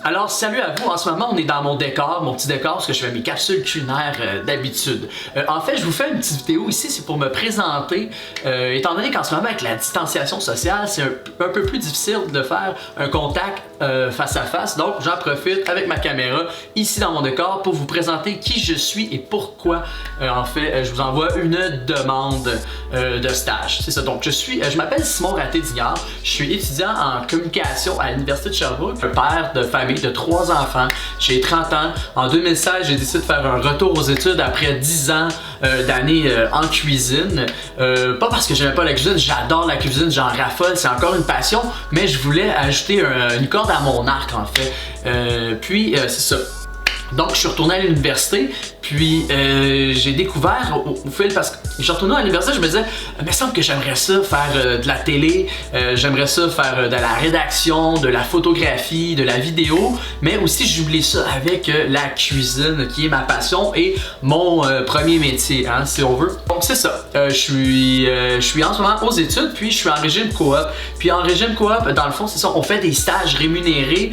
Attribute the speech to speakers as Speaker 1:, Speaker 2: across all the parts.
Speaker 1: Alors salut à vous, en ce moment on est dans mon décor, mon petit décor parce que je fais mes capsules culinaires d'habitude. En fait je vous fais une petite vidéo ici, c'est pour me présenter, étant donné qu'en ce moment avec la distanciation sociale c'est un peu plus difficile de faire un contact face à face, donc j'en profite avec ma caméra ici dans mon décor pour vous présenter qui je suis et pourquoi en fait je vous envoie une demande de stage. C'est ça, donc je m'appelle Simon Raté-Digard, je suis étudiant en communication à l'Université de Sherbrooke, un père de famille de 3 enfants, j'ai 30 ans. En 2016, j'ai décidé de faire un retour aux études après 10 ans d'années en cuisine. Pas parce que j'aimais pas la cuisine, j'adore la cuisine, j'en raffole, c'est encore une passion, mais je voulais ajouter une corde à mon arc en fait. C'est ça. Donc je suis retourné à l'université, puis j'ai découvert au fil, parce que je suis retourné à l'université, je me disais, il me semble que j'aimerais ça faire de la télé, j'aimerais ça faire de la rédaction, de la photographie, de la vidéo, mais aussi je voulais ça avec la cuisine qui est ma passion et mon premier métier, hein, si on veut. Donc c'est ça, je suis en ce moment aux études, puis je suis en régime coop. Puis en régime coop, dans le fond, c'est ça, on fait des stages rémunérés,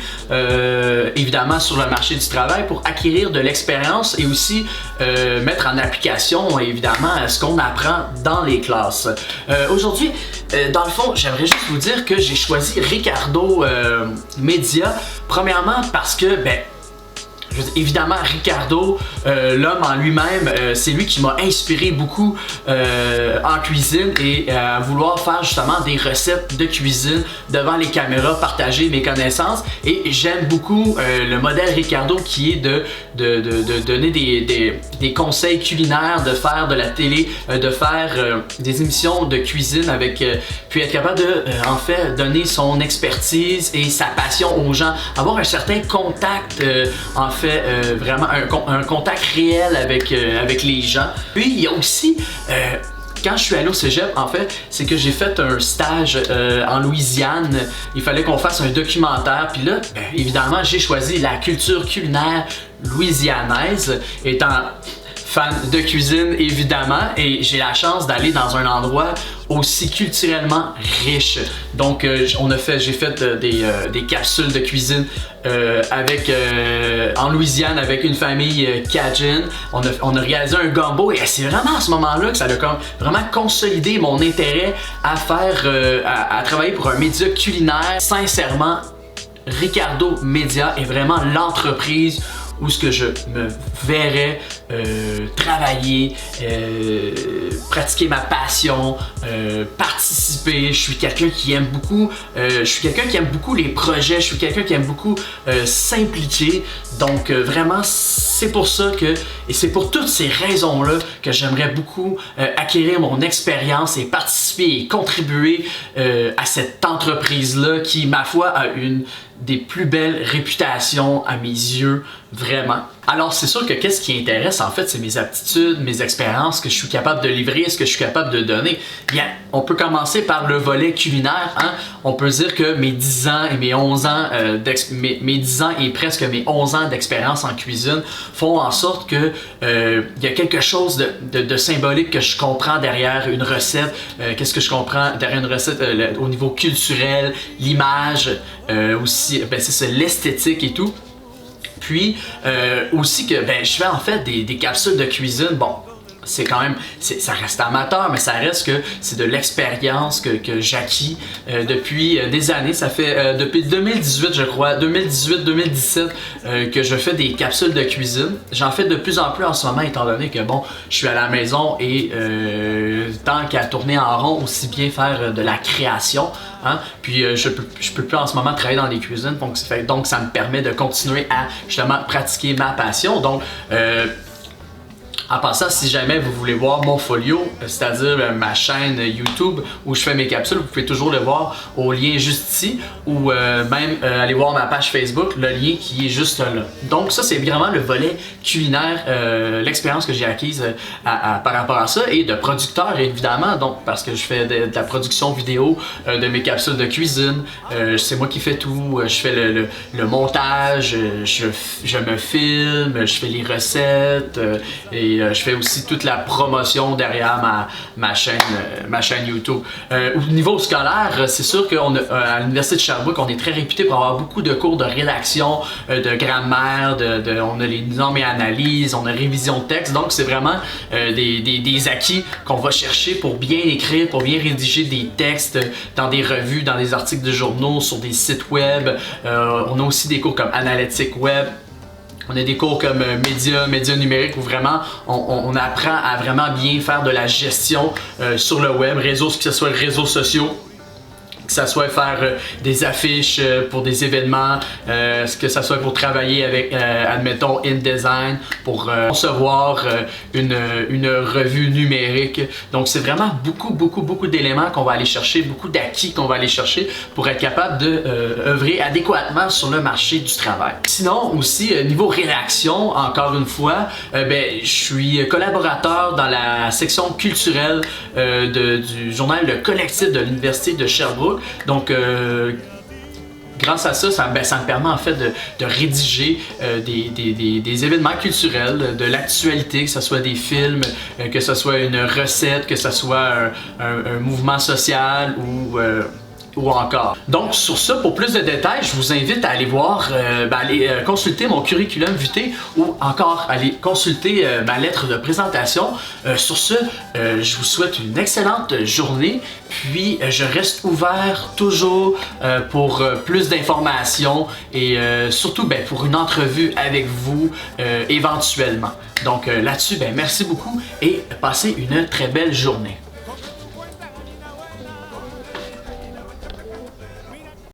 Speaker 1: évidemment sur le marché du travail pour acquérir de l'expérience et aussi mettre en application évidemment ce qu'on apprend dans les classes. Aujourd'hui, dans le fond, j'aimerais juste vous dire que j'ai choisi Ricardo Media, premièrement parce que, évidemment, Ricardo, l'homme en lui-même, c'est lui qui m'a inspiré beaucoup en cuisine et à vouloir faire justement des recettes de cuisine devant les caméras, partager mes connaissances. Et j'aime beaucoup le modèle Ricardo qui est de donner des conseils culinaires, de faire de la télé, de faire des émissions de cuisine avec, puis être capable de, en fait, donner son expertise et sa passion aux gens, avoir un certain contact, en fait, vraiment un contact réel avec les gens. Puis il y a aussi quand je suis allé au cégep, en fait, c'est que j'ai fait un stage en Louisiane. Il fallait qu'on fasse un documentaire. Puis là, évidemment, j'ai choisi la culture culinaire louisianaise, étant fan de cuisine évidemment, et j'ai la chance d'aller dans un endroit aussi culturellement riche. Donc j'ai fait des capsules de cuisine en Louisiane avec une famille Cajun. On a réalisé un gumbo et c'est vraiment à ce moment-là que ça a vraiment consolidé mon intérêt à faire, à travailler pour un média culinaire. Sincèrement, Ricardo Media est vraiment l'entreprise où ce que je me verrais travailler, pratiquer ma passion, participer. Je suis quelqu'un qui aime beaucoup, les projets, je suis quelqu'un qui aime beaucoup s'impliquer. Donc vraiment, c'est pour ça et c'est pour toutes ces raisons-là que j'aimerais beaucoup acquérir mon expérience et participer et contribuer à cette entreprise-là qui, ma foi, a une des plus belles réputations à mes yeux, vraiment. Alors c'est sûr que qu'est-ce qui intéresse en fait, c'est mes aptitudes, mes expériences, ce que je suis capable de livrer, ce que je suis capable de donner. Bien, on peut commencer par le volet culinaire, hein? On peut dire que mes 10 ans et mes 11 ans, mes 10 ans et presque mes 11 ans d'expérience en cuisine font en sorte que il y a quelque chose de symbolique que je comprends derrière une recette. Qu'est-ce que je comprends derrière une recette au niveau culturel, l'image, aussi, c'est l'esthétique et tout. Puis aussi que je fais en fait des capsules de cuisine. Bon, c'est quand même, ça reste amateur, mais ça reste que c'est de l'expérience que j'acquis depuis des années. Ça fait depuis 2018, je crois, 2018-2017 que je fais des capsules de cuisine. J'en fais de plus en plus en ce moment, étant donné que bon, je suis à la maison et tant qu'à tourner en rond, aussi bien faire de la création. Hein? Puis je peux plus en ce moment travailler dans les cuisines, donc ça me permet de continuer à justement pratiquer ma passion. Donc en passant, si jamais vous voulez voir mon folio, c'est-à-dire ma chaîne YouTube où je fais mes capsules, vous pouvez toujours le voir au lien juste ici, ou même aller voir ma page Facebook, le lien qui est juste là. Donc ça, c'est vraiment le volet culinaire, l'expérience que j'ai acquise par rapport à ça, et de producteur évidemment, donc parce que je fais de la production vidéo de mes capsules de cuisine, c'est moi qui fais tout, je fais le montage, je me filme, je fais les recettes, et je fais aussi toute la promotion derrière ma chaîne YouTube. Au niveau scolaire, c'est sûr qu'à l'Université de Sherbrooke, on est très réputé pour avoir beaucoup de cours de rédaction, de grammaire, on a les normes et analyses, on a révision de texte. Donc, c'est vraiment des acquis qu'on va chercher pour bien écrire, pour bien rédiger des textes dans des revues, dans des articles de journaux, sur des sites web. On a aussi des cours comme analytique web. On a des cours comme médias numériques où vraiment on apprend à vraiment bien faire de la gestion sur le web, que ce soit les réseaux sociaux, que ça soit faire des affiches pour des événements, que ça soit pour travailler avec, admettons, InDesign, pour concevoir une revue numérique. Donc c'est vraiment beaucoup d'éléments qu'on va aller chercher, beaucoup d'acquis qu'on va aller chercher pour être capable de œuvrer adéquatement sur le marché du travail. Sinon aussi, niveau rédaction, encore une fois, je suis collaborateur dans la section culturelle du journal Le Collectif de l'Université de Sherbrooke. Donc, grâce à ça, ça me permet en fait de rédiger des événements culturels, de l'actualité, que ce soit des films, que ce soit une recette, que ce soit un mouvement social ou encore. Donc sur ça, pour plus de détails, je vous invite à aller voir, aller consulter mon curriculum vitae ou encore aller consulter ma lettre de présentation. Sur ce, je vous souhaite une excellente journée, puis je reste ouvert toujours pour plus d'informations et surtout pour une entrevue avec vous éventuellement. Donc là-dessus, merci beaucoup et passez une très belle journée.